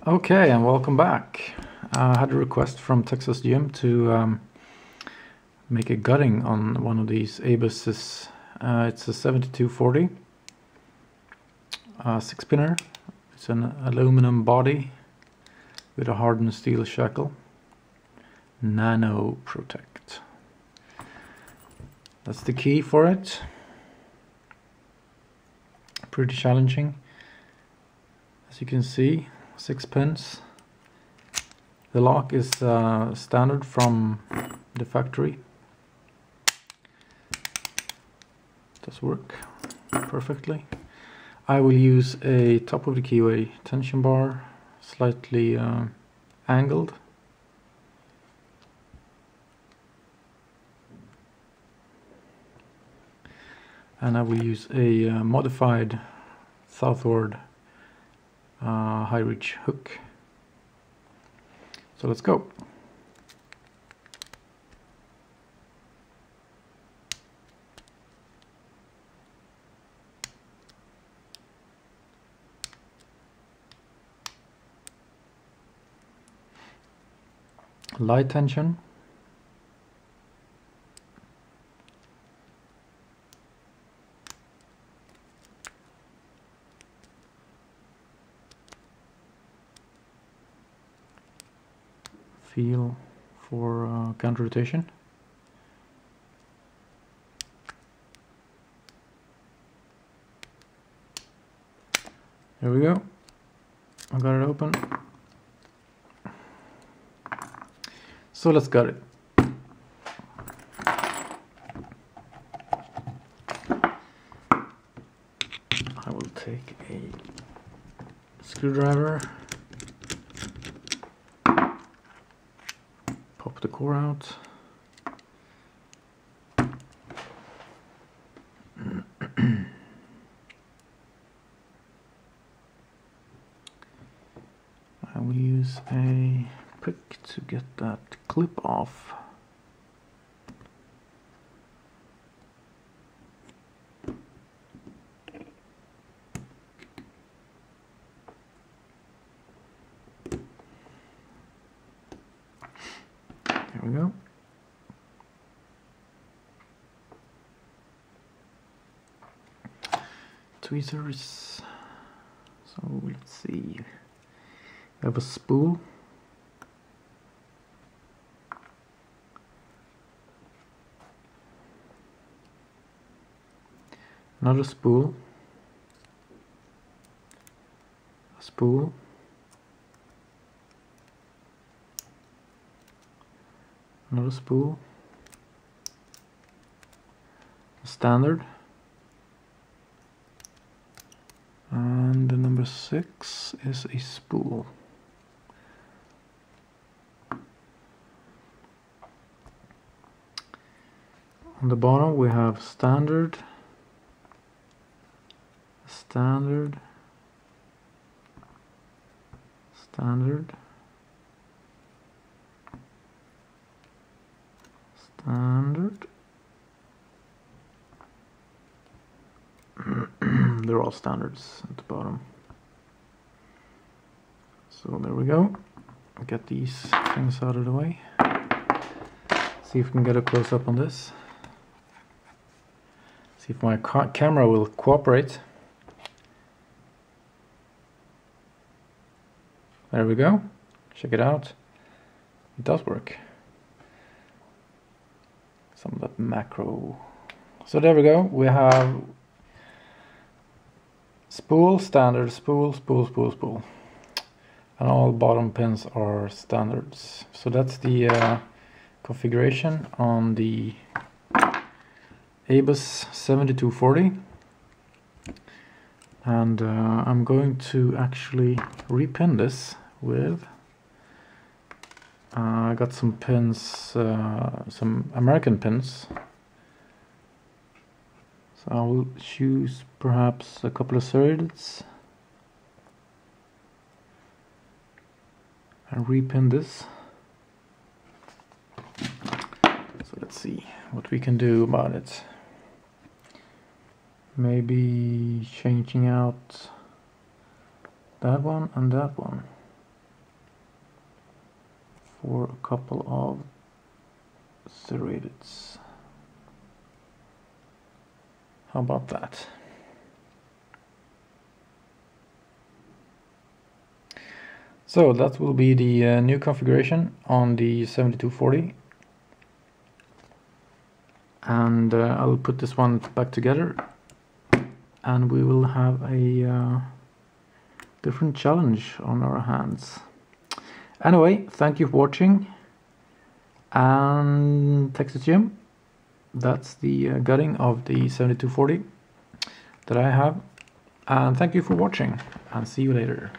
Okay, and welcome back. I had a request from Texas Gym to make a gutting on one of these abuses. It's a 7240 6-spinner. It's an aluminum body with a hardened steel shackle. Nano Protect. That's the key for it. Pretty challenging. As you can see, 6 pins. The lock is standard from the factory. Does work perfectly. I will use a top of the keyway tension bar, slightly angled. And I will use a modified Southord high reach hook. So let's go. Light tension. Feel for counter rotation. There we go. I got it open. So let's gut it. I will take a screwdriver. Pop the core out. I will use a pick to get that clip off. There we go. Tweezers. So let's see. We have a spool. Another spool. A spool. Another spool. A standard. And the number 6 is a spool. On the bottom we have standard, standard, standard, standard. They're all standards at the bottom. So there we go. Get these things out of the way. See if we can get a close-up on this. See if my camera will cooperate. There we go. Check it out. It does work. Some of that macro. So there we go. We have spool, standard, spool, spool, spool, spool. And all bottom pins are standards. So that's the configuration on the ABUS 7240. And I'm going to actually repin this with I got some pins, some American pins. So I will choose perhaps a couple of threads and repin this. So let's see what we can do about it. Maybe changing out that one and that one. for a couple of serrateds. How about that? So that will be the new configuration on the 7240, and I'll put this one back together, and we will have a different challenge on our hands. Anyway, thank you for watching, and Texas Jim, that's the gutting of the 7240 that I have, and thank you for watching, and see you later.